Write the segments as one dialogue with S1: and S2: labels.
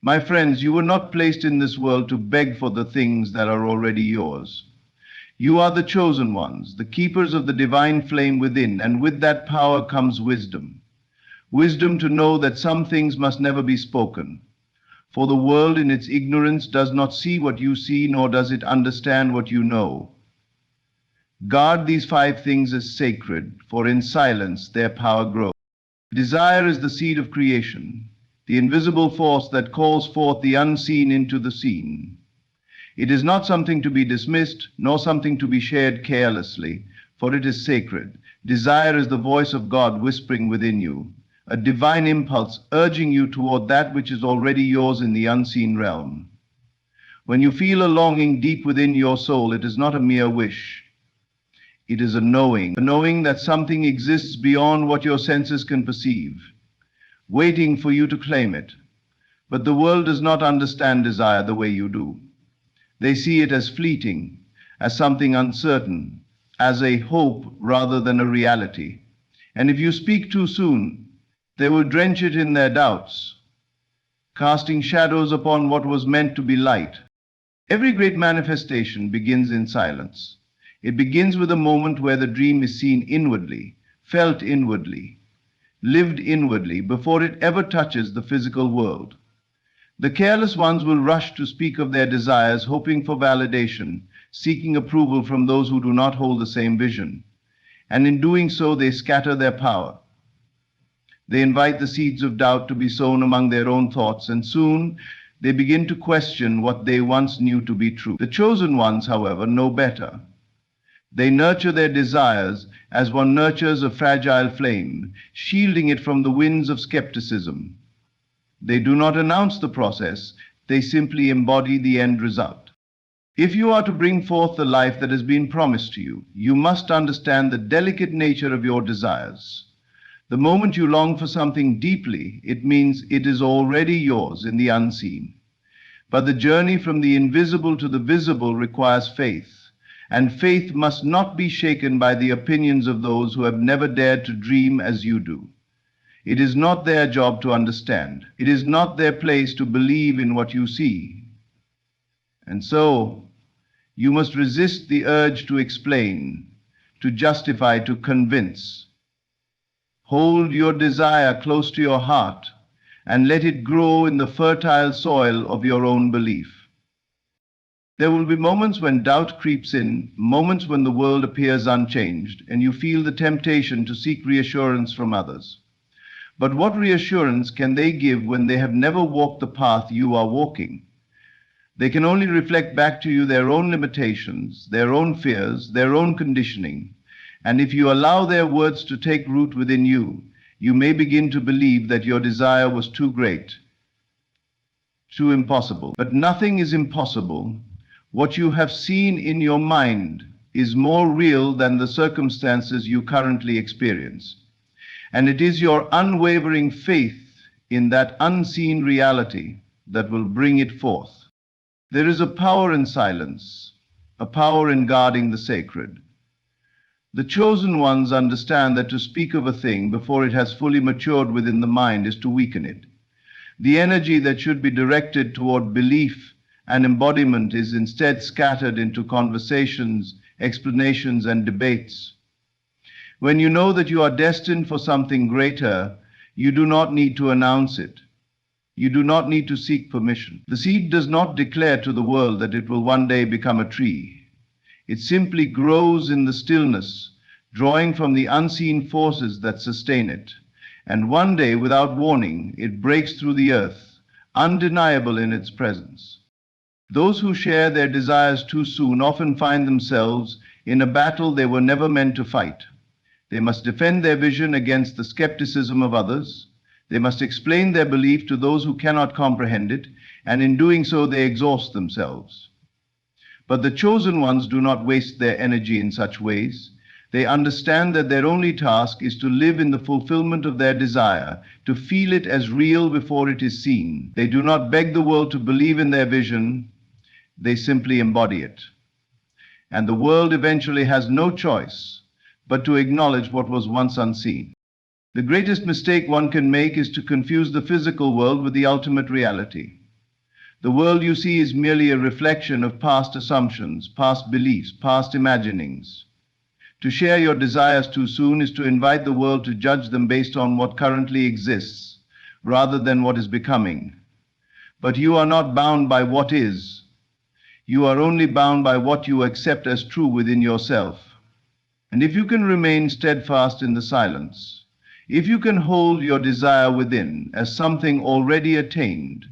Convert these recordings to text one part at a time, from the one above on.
S1: My friends, you were not placed in this world to beg for the things that are already yours. You are the chosen ones, the keepers of the divine flame within, and with that power comes wisdom. Wisdom to know that some things must never be spoken. For the world in its ignorance does not see what you see, nor does it understand what you know. Guard these five things as sacred, for in silence their power grows. Desire is the seed of creation, the invisible force that calls forth the unseen into the seen. It is not something to be dismissed, nor something to be shared carelessly, for it is sacred. Desire is the voice of God whispering within you, a divine impulse urging you toward that which is already yours in the unseen realm. When you feel a longing deep within your soul, it is not a mere wish. It is a knowing that something exists beyond what your senses can perceive, waiting for you to claim it. But the world does not understand desire the way you do. They see it as fleeting, as something uncertain, as a hope rather than a reality. And if you speak too soon, they will drench it in their doubts, casting shadows upon what was meant to be light. Every great manifestation begins in silence. It begins with a moment where the dream is seen inwardly, felt inwardly, lived inwardly, before it ever touches the physical world. The careless ones will rush to speak of their desires, hoping for validation, seeking approval from those who do not hold the same vision. And in doing so, they scatter their power. They invite the seeds of doubt to be sown among their own thoughts, and soon they begin to question what they once knew to be true. The chosen ones, however, know better. They nurture their desires as one nurtures a fragile flame, shielding it from the winds of skepticism. They do not announce the process, they simply embody the end result. If you are to bring forth the life that has been promised to you, you must understand the delicate nature of your desires. The moment you long for something deeply, it means it is already yours in the unseen. But the journey from the invisible to the visible requires faith. And faith must not be shaken by the opinions of those who have never dared to dream as you do. It is not their job to understand. It is not their place to believe in what you see. And so, you must resist the urge to explain, to justify, to convince. Hold your desire close to your heart and let it grow in the fertile soil of your own belief. There will be moments when doubt creeps in, moments when the world appears unchanged, and you feel the temptation to seek reassurance from others. But what reassurance can they give when they have never walked the path you are walking? They can only reflect back to you their own limitations, their own fears, their own conditioning. And if you allow their words to take root within you, you may begin to believe that your desire was too great, too impossible. But nothing is impossible. What you have seen in your mind is more real than the circumstances you currently experience. And it is your unwavering faith in that unseen reality that will bring it forth. There is a power in silence, a power in guarding the sacred. The chosen ones understand that to speak of a thing before it has fully matured within the mind is to weaken it. The energy that should be directed toward belief and embodiment is instead scattered into conversations, explanations, and debates. When you know that you are destined for something greater, you do not need to announce it. You do not need to seek permission. The seed does not declare to the world that it will one day become a tree. It simply grows in the stillness, drawing from the unseen forces that sustain it. And one day, without warning, it breaks through the earth, undeniable in its presence. Those who share their desires too soon often find themselves in a battle they were never meant to fight. They must defend their vision against the skepticism of others. They must explain their belief to those who cannot comprehend it, and in doing so they exhaust themselves. But the chosen ones do not waste their energy in such ways. They understand that their only task is to live in the fulfillment of their desire, to feel it as real before it is seen. They do not beg the world to believe in their vision. They simply embody it. And the world eventually has no choice but to acknowledge what was once unseen. The greatest mistake one can make is to confuse the physical world with the ultimate reality. The world you see is merely a reflection of past assumptions, past beliefs, past imaginings. To share your desires too soon is to invite the world to judge them based on what currently exists, rather than what is becoming. But you are not bound by what is. You are only bound by what you accept as true within yourself. And if you can remain steadfast in the silence, if you can hold your desire within as something already attained,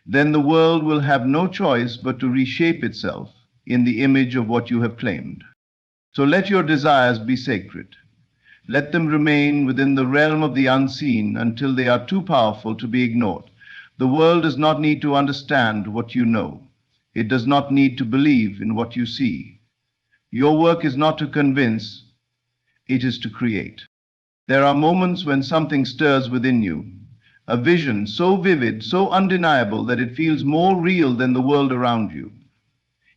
S1: then the world will have no choice but to reshape itself in the image of what you have claimed. So let your desires be sacred. Let them remain within the realm of the unseen until they are too powerful to be ignored. The world does not need to understand what you know. It does not need to believe in what you see. Your work is not to convince, it is to create. There are moments when something stirs within you, a vision so vivid, so undeniable that it feels more real than the world around you.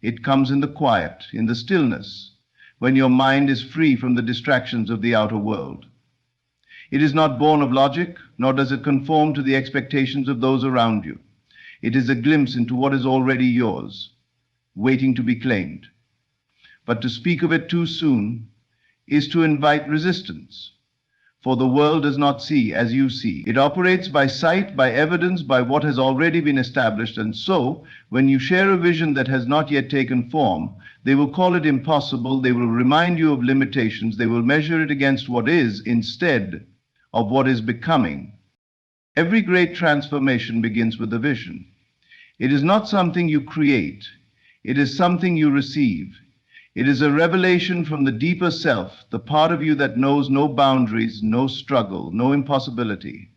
S1: It comes in the quiet, in the stillness, when your mind is free from the distractions of the outer world. It is not born of logic, nor does it conform to the expectations of those around you. It is a glimpse into what is already yours, waiting to be claimed. But to speak of it too soon is to invite resistance. For the world does not see as you see. It operates by sight, by evidence, by what has already been established. And so, when you share a vision that has not yet taken form, they will call it impossible, they will remind you of limitations, they will measure it against what is instead of what is becoming. Every great transformation begins with a vision. It is not something you create, it is something you receive. It is a revelation from the deeper self, the part of you that knows no boundaries, no struggle, no impossibility.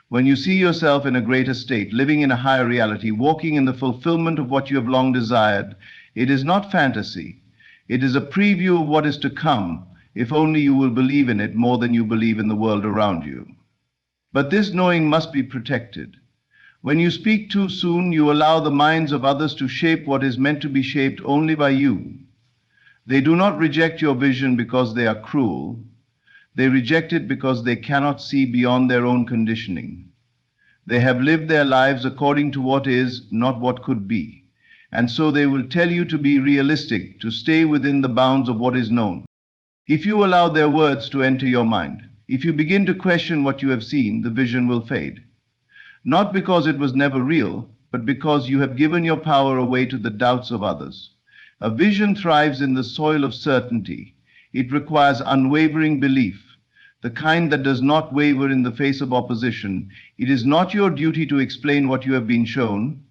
S1: When you see yourself in a greater state, living in a higher reality, walking in the fulfillment of what you have long desired, it is not fantasy. It is a preview of what is to come, if only you will believe in it more than you believe in the world around you. But this knowing must be protected. When you speak too soon, you allow the minds of others to shape what is meant to be shaped only by you. They do not reject your vision because they are cruel. They reject it because they cannot see beyond their own conditioning. They have lived their lives according to what is, not what could be. And so they will tell you to be realistic, to stay within the bounds of what is known. If you allow their words to enter your mind, if you begin to question what you have seen, the vision will fade. Not because it was never real, but because you have given your power away to the doubts of others. A vision thrives in the soil of certainty. It requires unwavering belief, the kind that does not waver in the face of opposition. It is not your duty to explain what you have been shown.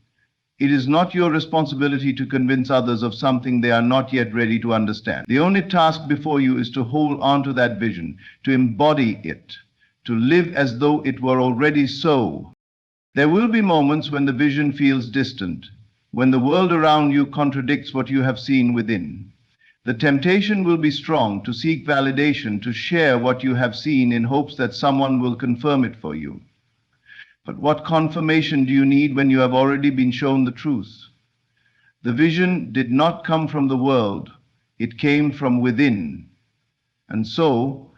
S1: It is not your responsibility to convince others of something they are not yet ready to understand. The only task before you is to hold on to that vision, to embody it, to live as though it were already so. There will be moments when the vision feels distant, when the world around you contradicts what you have seen within. The temptation will be strong to seek validation, to share what you have seen in hopes that someone will confirm it for you. But what confirmation do you need when you have already been shown the truth? The vision did not come from the world, it came from within. And so,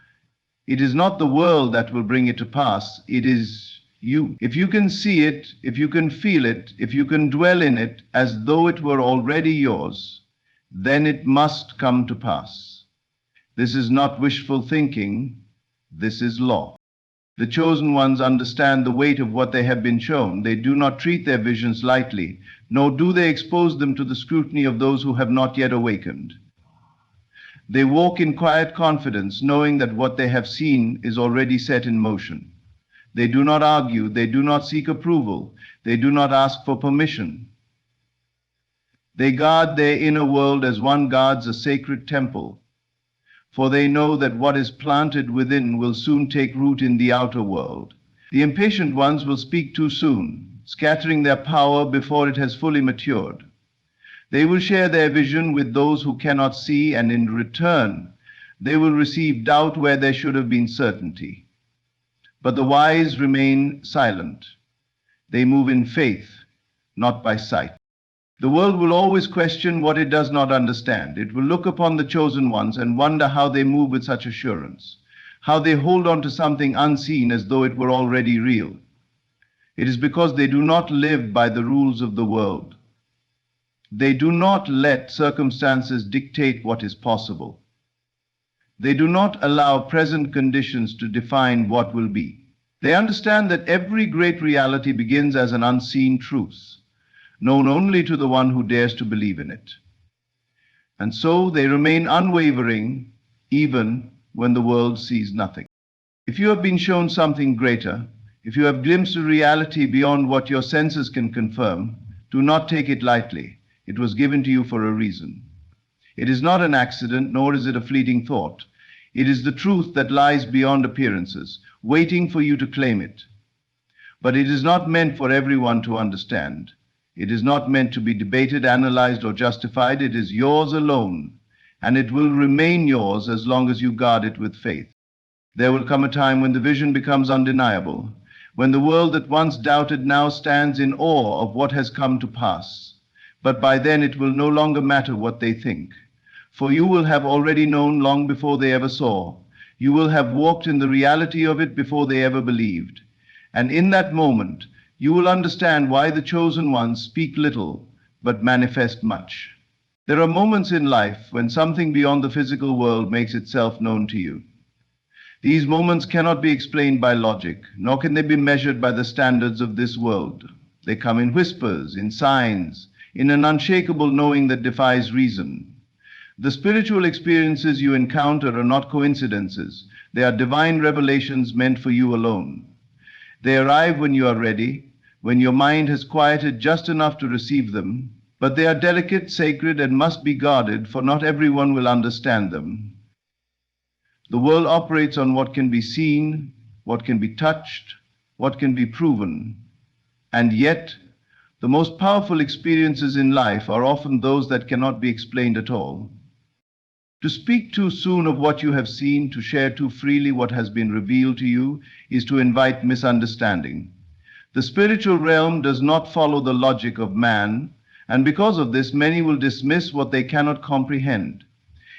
S1: it is not the world that will bring it to pass, it is you. If you can see it, if you can feel it, if you can dwell in it as though it were already yours, then it must come to pass. This is not wishful thinking, this is law. The chosen ones understand the weight of what they have been shown. They do not treat their visions lightly, nor do they expose them to the scrutiny of those who have not yet awakened. They walk in quiet confidence, knowing that what they have seen is already set in motion. They do not argue, they do not seek approval, they do not ask for permission. They guard their inner world as one guards a sacred temple, for they know that what is planted within will soon take root in the outer world. The impatient ones will speak too soon, scattering their power before it has fully matured. They will share their vision with those who cannot see, and in return, they will receive doubt where there should have been certainty. But the wise remain silent. They move in faith, not by sight. The world will always question what it does not understand. It will look upon the chosen ones and wonder how they move with such assurance, how they hold on to something unseen as though it were already real. It is because they do not live by the rules of the world. They do not let circumstances dictate what is possible. They do not allow present conditions to define what will be. They understand that every great reality begins as an unseen truth, known only to the one who dares to believe in it. And so they remain unwavering even when the world sees nothing. If you have been shown something greater, if you have glimpsed a reality beyond what your senses can confirm, do not take it lightly. It was given to you for a reason. It is not an accident, nor is it a fleeting thought. It is the truth that lies beyond appearances, waiting for you to claim it. But it is not meant for everyone to understand. It is not meant to be debated, analyzed, or justified. It is yours alone, and it will remain yours as long as you guard it with faith. There will come a time when the vision becomes undeniable, when the world that once doubted now stands in awe of what has come to pass. But by then it will no longer matter what they think, for you will have already known long before they ever saw. You will have walked in the reality of it before they ever believed. And in that moment, you will understand why the chosen ones speak little, but manifest much. There are moments in life when something beyond the physical world makes itself known to you. These moments cannot be explained by logic, nor can they be measured by the standards of this world. They come in whispers, in signs, in an unshakable knowing that defies reason. The spiritual experiences you encounter are not coincidences. They are divine revelations meant for you alone. They arrive when you are ready, when your mind has quieted just enough to receive them, but they are delicate, sacred, and must be guarded, for not everyone will understand them. The world operates on what can be seen, what can be touched, what can be proven, and yet the most powerful experiences in life are often those that cannot be explained at all. To speak too soon of what you have seen, to share too freely what has been revealed to you, is to invite misunderstanding. The spiritual realm does not follow the logic of man, and because of this, many will dismiss what they cannot comprehend.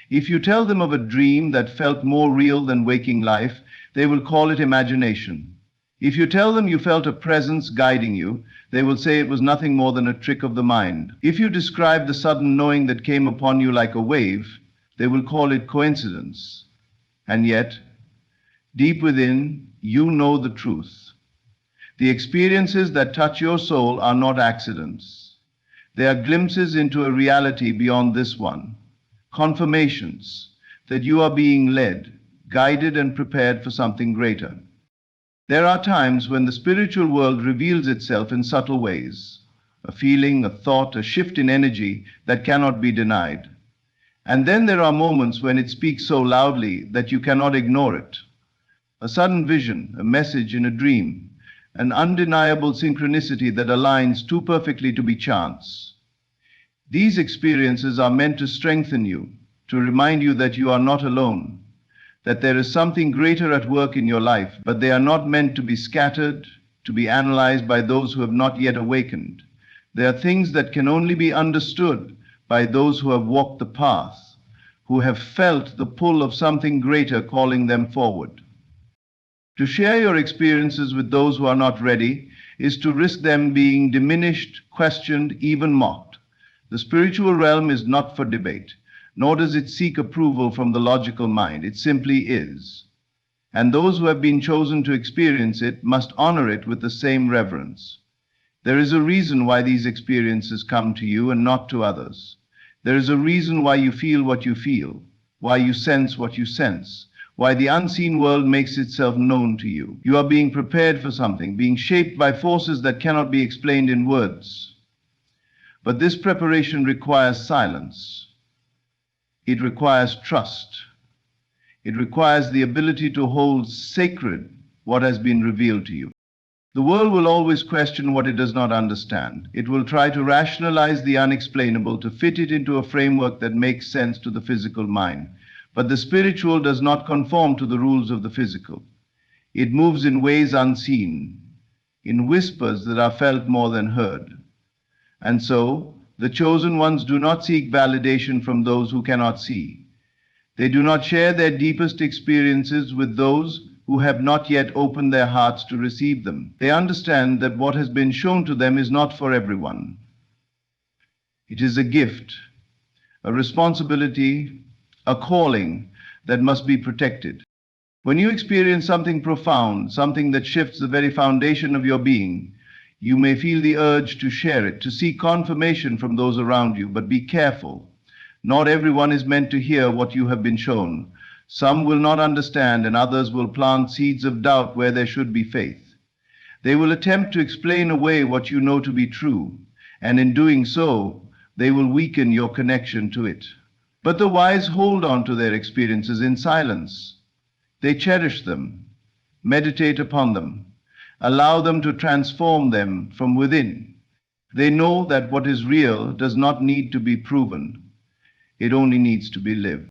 S1: If you tell them of a dream that felt more real than waking life, they will call it imagination. If you tell them you felt a presence guiding you, they will say it was nothing more than a trick of the mind. If you describe the sudden knowing that came upon you like a wave, they will call it coincidence. And yet, deep within, you know the truth. The experiences that touch your soul are not accidents. They are glimpses into a reality beyond this one, confirmations that you are being led, guided, and prepared for something greater. There are times when the spiritual world reveals itself in subtle ways, a feeling, a thought, a shift in energy that cannot be denied. And then there are moments when it speaks so loudly that you cannot ignore it. A sudden vision, a message in a dream, an undeniable synchronicity that aligns too perfectly to be chance. These experiences are meant to strengthen you, to remind you that you are not alone, that there is something greater at work in your life, but they are not meant to be scattered, to be analyzed by those who have not yet awakened. They are things that can only be understood by those who have walked the path, who have felt the pull of something greater calling them forward. To share your experiences with those who are not ready is to risk them being diminished, questioned, even mocked. The spiritual realm is not for debate, nor does it seek approval from the logical mind. It simply is. And those who have been chosen to experience it must honor it with the same reverence. There is a reason why these experiences come to you and not to others. There is a reason why you feel what you feel, why you sense what you sense, why the unseen world makes itself known to you. You are being prepared for something, being shaped by forces that cannot be explained in words. But this preparation requires silence. It requires trust. It requires the ability to hold sacred what has been revealed to you. The world will always question what it does not understand. It will try to rationalize the unexplainable, to fit it into a framework that makes sense to the physical mind. But the spiritual does not conform to the rules of the physical. It moves in ways unseen, in whispers that are felt more than heard. And so, the chosen ones do not seek validation from those who cannot see. They do not share their deepest experiences with those who have not yet opened their hearts to receive them. They understand that what has been shown to them is not for everyone. It is a gift, a responsibility, a calling that must be protected. When you experience something profound, something that shifts the very foundation of your being, you may feel the urge to share it, to seek confirmation from those around you, but be careful. Not everyone is meant to hear what you have been shown. Some will not understand, and others will plant seeds of doubt where there should be faith. They will attempt to explain away what you know to be true, and in doing so, they will weaken your connection to it. But the wise hold on to their experiences in silence. They cherish them, meditate upon them, allow them to transform them from within. They know that what is real does not need to be proven. It only needs to be lived.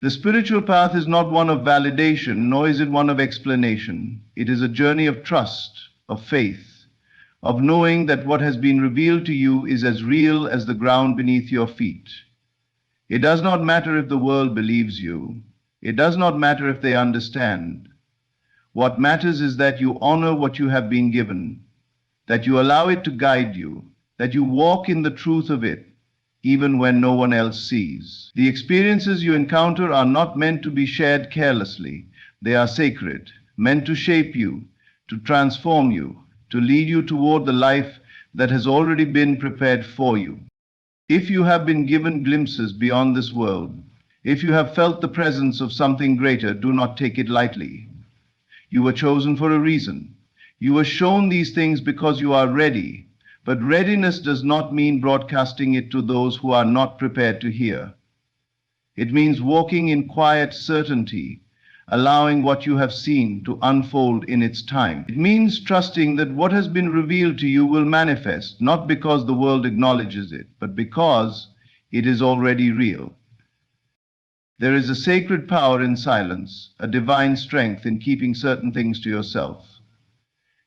S1: The spiritual path is not one of validation, nor is it one of explanation. It is a journey of trust, of faith, of knowing that what has been revealed to you is as real as the ground beneath your feet. It does not matter if the world believes you. It does not matter if they understand. What matters is that you honor what you have been given, that you allow it to guide you, that you walk in the truth of it, even when no one else sees. The experiences you encounter are not meant to be shared carelessly. They are sacred, meant to shape you, to transform you, to lead you toward the life that has already been prepared for you. If you have been given glimpses beyond this world, if you have felt the presence of something greater, do not take it lightly. You were chosen for a reason. You were shown these things because you are ready. But readiness does not mean broadcasting it to those who are not prepared to hear. It means walking in quiet certainty, allowing what you have seen to unfold in its time. It means trusting that what has been revealed to you will manifest, not because the world acknowledges it, but because it is already real. There is a sacred power in silence, a divine strength in keeping certain things to yourself.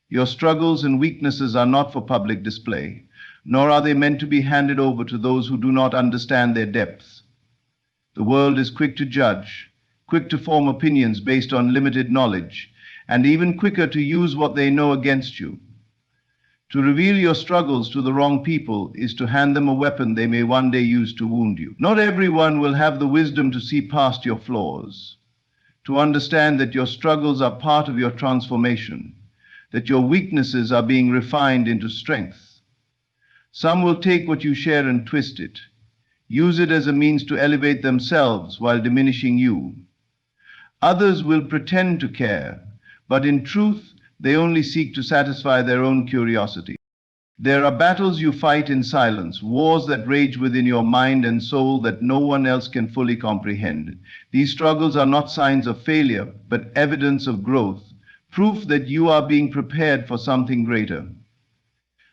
S1: Your struggles and weaknesses are not for public display, nor are they meant to be handed over to those who do not understand their depths. The world is quick to judge, quick to form opinions based on limited knowledge, and even quicker to use what they know against you. To reveal your struggles to the wrong people is to hand them a weapon they may one day use to wound you. Not everyone will have the wisdom to see past your flaws, to understand that your struggles are part of your transformation, that your weaknesses are being refined into strength. Some will take what you share and twist it, use it as a means to elevate themselves while diminishing you. Others will pretend to care, but in truth, they only seek to satisfy their own curiosity. There are battles you fight in silence, wars that rage within your mind and soul that no one else can fully comprehend. These struggles are not signs of failure, but evidence of growth, proof that you are being prepared for something greater.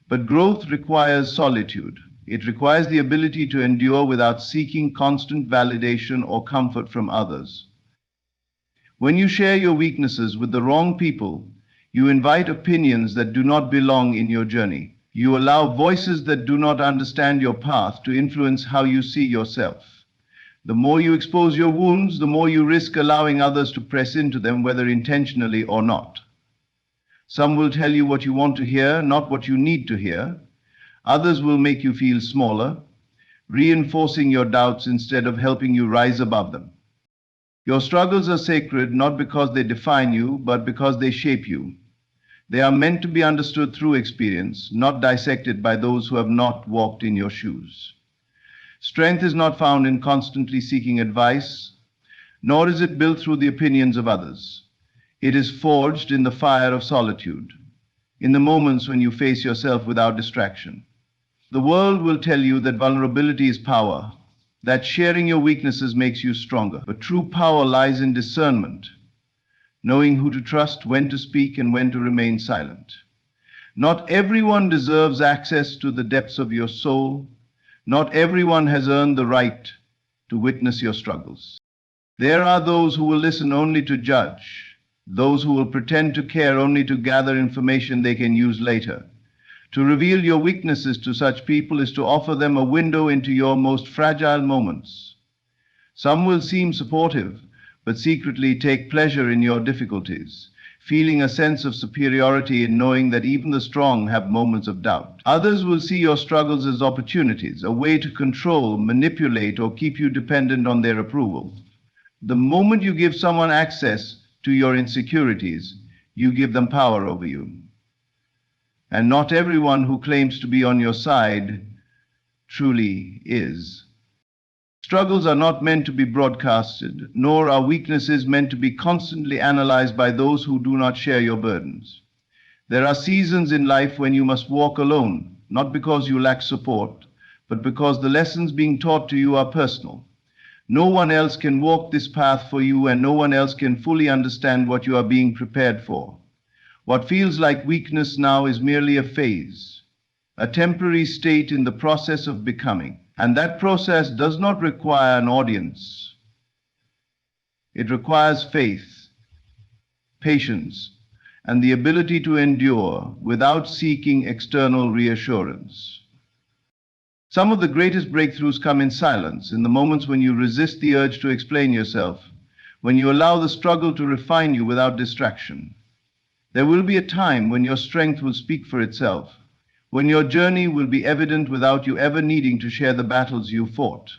S1: But growth requires solitude. It requires the ability to endure without seeking constant validation or comfort from others. When you share your weaknesses with the wrong people, you invite opinions that do not belong in your journey. You allow voices that do not understand your path to influence how you see yourself. The more you expose your wounds, the more you risk allowing others to press into them, whether intentionally or not. Some will tell you what you want to hear, not what you need to hear. Others will make you feel smaller, reinforcing your doubts instead of helping you rise above them. Your struggles are sacred not because they define you, but because they shape you. They are meant to be understood through experience, not dissected by those who have not walked in your shoes. Strength is not found in constantly seeking advice, nor is it built through the opinions of others. It is forged in the fire of solitude, in the moments when you face yourself without distraction. The world will tell you that vulnerability is power, that sharing your weaknesses makes you stronger. But true power lies in discernment, knowing who to trust, when to speak, and when to remain silent. Not everyone deserves access to the depths of your soul. Not everyone has earned the right to witness your struggles. There are those who will listen only to judge, those who will pretend to care only to gather information they can use later. To reveal your weaknesses to such people is to offer them a window into your most fragile moments. Some will seem supportive, but secretly take pleasure in your difficulties, feeling a sense of superiority in knowing that even the strong have moments of doubt. Others will see your struggles as opportunities, a way to control, manipulate, or keep you dependent on their approval. The moment you give someone access to your insecurities, you give them power over you. And not everyone who claims to be on your side truly is. Struggles are not meant to be broadcasted, nor are weaknesses meant to be constantly analyzed by those who do not share your burdens. There are seasons in life when you must walk alone, not because you lack support, but because the lessons being taught to you are personal. No one else can walk this path for you, and no one else can fully understand what you are being prepared for. What feels like weakness now is merely a phase, a temporary state in the process of becoming. And that process does not require an audience. It requires faith, patience, and the ability to endure without seeking external reassurance. Some of the greatest breakthroughs come in silence, in the moments when you resist the urge to explain yourself, when you allow the struggle to refine you without distraction. There will be a time when your strength will speak for itself, when your journey will be evident without you ever needing to share the battles you fought.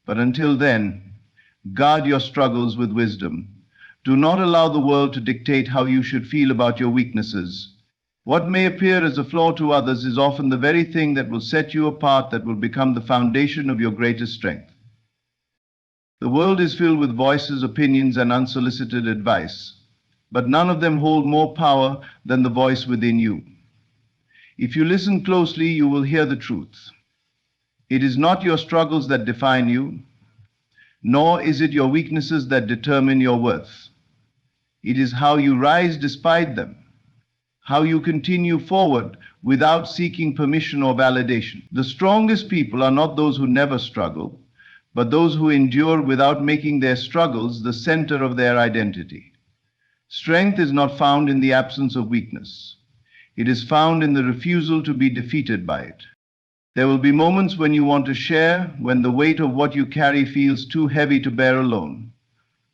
S1: But until then, guard your struggles with wisdom. Do not allow the world to dictate how you should feel about your weaknesses. What may appear as a flaw to others is often the very thing that will set you apart, that will become the foundation of your greatest strength. The world is filled with voices, opinions, and unsolicited advice, but none of them hold more power than the voice within you. If you listen closely, you will hear the truth. It is not your struggles that define you, nor is it your weaknesses that determine your worth. It is how you rise despite them, how you continue forward without seeking permission or validation. The strongest people are not those who never struggle, but those who endure without making their struggles the center of their identity. Strength is not found in the absence of weakness. It is found in the refusal to be defeated by it. There will be moments when you want to share, when the weight of what you carry feels too heavy to bear alone.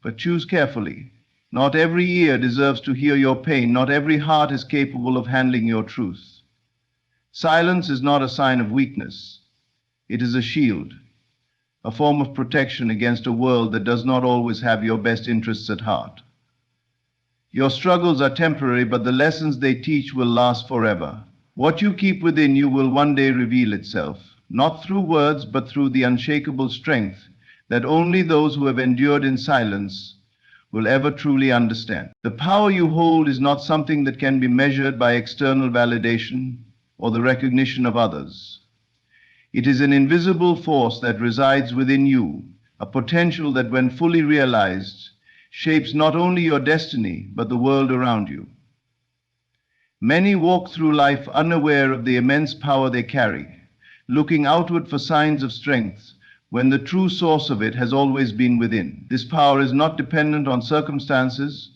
S1: But choose carefully. Not every ear deserves to hear your pain. Not every heart is capable of handling your truth. Silence is not a sign of weakness. It is a shield, a form of protection against a world that does not always have your best interests at heart. Your struggles are temporary, but the lessons they teach will last forever. What you keep within you will one day reveal itself, not through words, but through the unshakable strength that only those who have endured in silence will ever truly understand. The power you hold is not something that can be measured by external validation or the recognition of others. It is an invisible force that resides within you, a potential that, when fully realized, shapes not only your destiny, but the world around you. Many walk through life unaware of the immense power they carry, looking outward for signs of strength, when the true source of it has always been within. This power is not dependent on circumstances,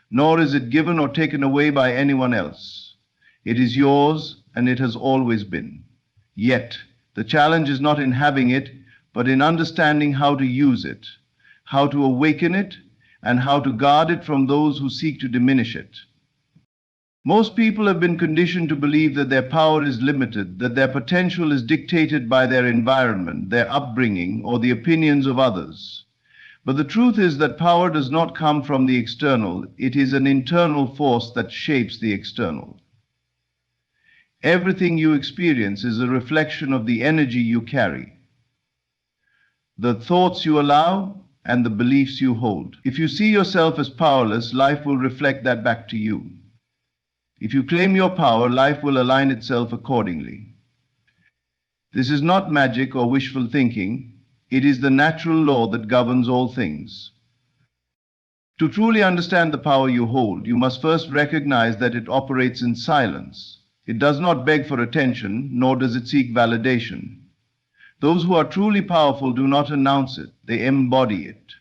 S1: nor is it given or taken away by anyone else. It is yours, and it has always been. Yet, the challenge is not in having it, but in understanding how to use it, how to awaken it, and how to guard it from those who seek to diminish it. Most people have been conditioned to believe that their power is limited, that their potential is dictated by their environment, their upbringing, or the opinions of others. But the truth is that power does not come from the external. It is an internal force that shapes the external. Everything you experience is a reflection of the energy you carry, the thoughts you allow, and the beliefs you hold. If you see yourself as powerless, life will reflect that back to you. If you claim your power, life will align itself accordingly. This is not magic or wishful thinking. It is the natural law that governs all things. To truly understand the power you hold, you must first recognize that it operates in silence. It does not beg for attention, nor does it seek validation. Those who are truly powerful do not announce it, they embody it.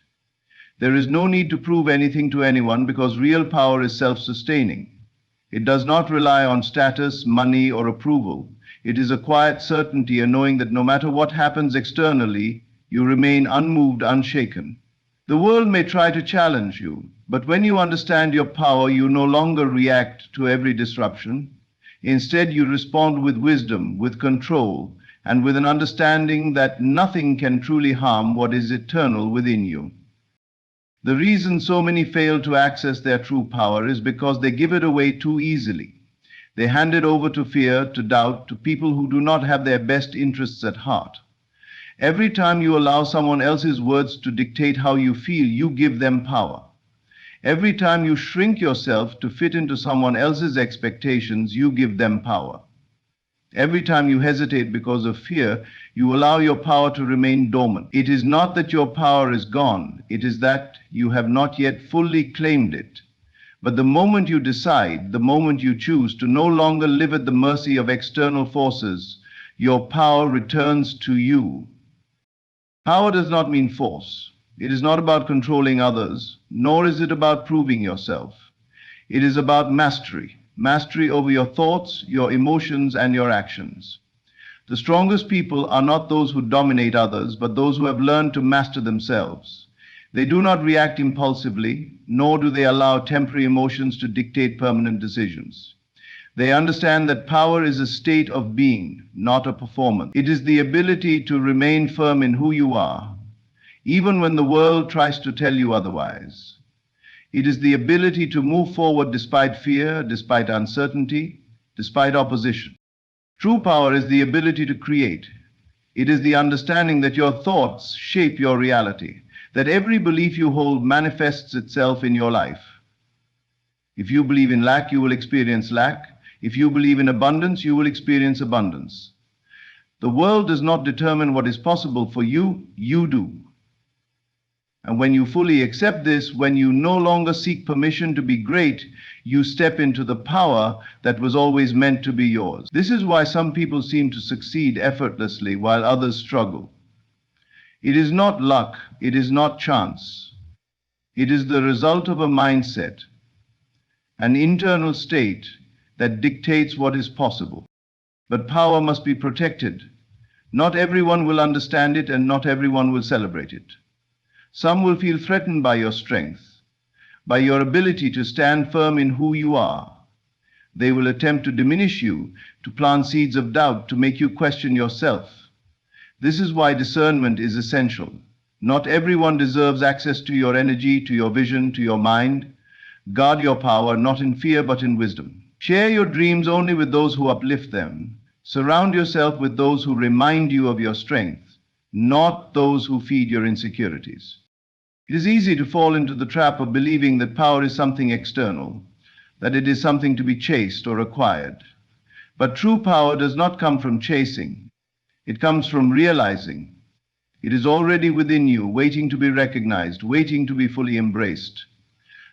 S1: There is no need to prove anything to anyone, because real power is self-sustaining. It does not rely on status, money, or approval. It is a quiet certainty, a knowing that no matter what happens externally, you remain unmoved, unshaken. The world may try to challenge you, but when you understand your power, you no longer react to every disruption. Instead, you respond with wisdom, with control, and with an understanding that nothing can truly harm what is eternal within you. The reason so many fail to access their true power is because they give it away too easily. They hand it over to fear, to doubt, to people who do not have their best interests at heart. Every time you allow someone else's words to dictate how you feel, you give them power. Every time you shrink yourself to fit into someone else's expectations, you give them power. Every time you hesitate because of fear, you allow your power to remain dormant. It is not that your power is gone, it is that you have not yet fully claimed it. But the moment you decide, the moment you choose to no longer live at the mercy of external forces, your power returns to you. Power does not mean force. It is not about controlling others, nor is it about proving yourself. It is about mastery. Mastery over your thoughts, your emotions, and your actions. The strongest people are not those who dominate others, but those who have learned to master themselves. They do not react impulsively, nor do they allow temporary emotions to dictate permanent decisions. They understand that power is a state of being, not a performance. It is the ability to remain firm in who you are, even when the world tries to tell you otherwise. It is the ability to move forward despite fear, despite uncertainty, despite opposition. True power is the ability to create. It is the understanding that your thoughts shape your reality, that every belief you hold manifests itself in your life. If you believe in lack, you will experience lack. If you believe in abundance, you will experience abundance. The world does not determine what is possible for you, you do. And when you fully accept this, when you no longer seek permission to be great, you step into the power that was always meant to be yours. This is why some people seem to succeed effortlessly while others struggle. It is not luck, it is not chance. It is the result of a mindset, an internal state that dictates what is possible. But power must be protected. Not everyone will understand it, and not everyone will celebrate it. Some will feel threatened by your strength, by your ability to stand firm in who you are. They will attempt to diminish you, to plant seeds of doubt, to make you question yourself. This is why discernment is essential. Not everyone deserves access to your energy, to your vision, to your mind. Guard your power, not in fear, but in wisdom. Share your dreams only with those who uplift them. Surround yourself with those who remind you of your strength, not those who feed your insecurities. It is easy to fall into the trap of believing that power is something external, that it is something to be chased or acquired. But true power does not come from chasing. It comes from realizing. It is already within you, waiting to be recognized, waiting to be fully embraced.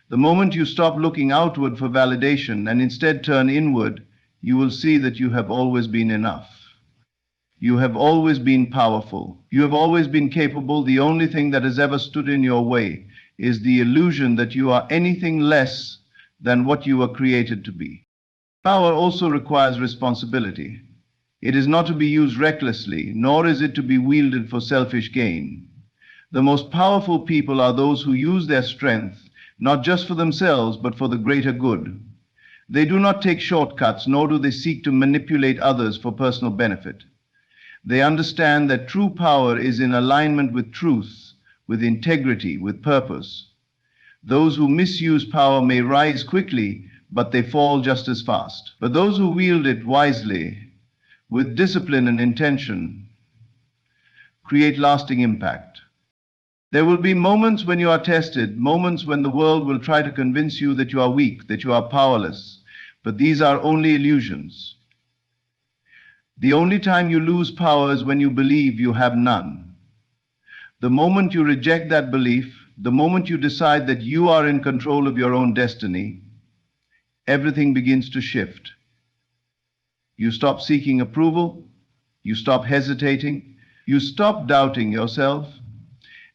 S1: The moment you stop looking outward for validation and instead turn inward, you will see that you have always been enough. You have always been powerful. You have always been capable. The only thing that has ever stood in your way is the illusion that you are anything less than what you were created to be. Power also requires responsibility. It is not to be used recklessly, nor is it to be wielded for selfish gain. The most powerful people are those who use their strength not just for themselves, but for the greater good. They do not take shortcuts, nor do they seek to manipulate others for personal benefit. They understand that true power is in alignment with truth, with integrity, with purpose. Those who misuse power may rise quickly, but they fall just as fast. But those who wield it wisely, with discipline and intention, create lasting impact. There will be moments when you are tested, moments when the world will try to convince you that you are weak, that you are powerless, but these are only illusions. The only time you lose power is when you believe you have none. The moment you reject that belief, the moment you decide that you are in control of your own destiny, everything begins to shift. You stop seeking approval, you stop hesitating, you stop doubting yourself,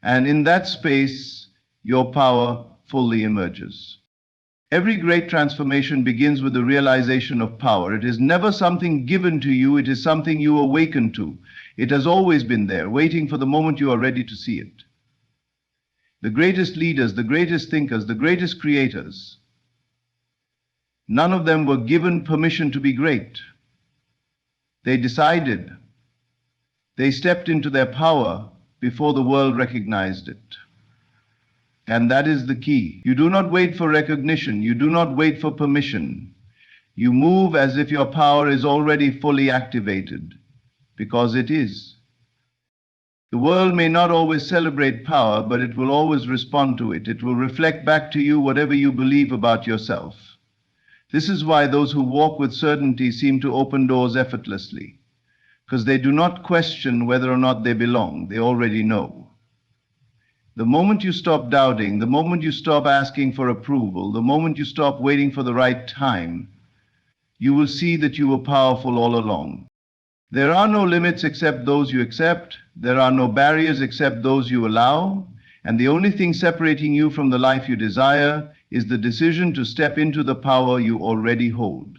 S1: and in that space, your power fully emerges. Every great transformation begins with the realization of power. It is never something given to you, it is something you awaken to. It has always been there, waiting for the moment you are ready to see it. The greatest leaders, the greatest thinkers, the greatest creators, none of them were given permission to be great. They decided. They stepped into their power before the world recognized it. And that is the key. You do not wait for recognition. You do not wait for permission. You move as if your power is already fully activated, because it is. The world may not always celebrate power, but it will always respond to it. It will reflect back to you whatever you believe about yourself. This is why those who walk with certainty seem to open doors effortlessly, because they do not question whether or not they belong. They already know. The moment you stop doubting, the moment you stop asking for approval, the moment you stop waiting for the right time, you will see that you were powerful all along. There are no limits except those you accept. There are no barriers except those you allow. And the only thing separating you from the life you desire is the decision to step into the power you already hold.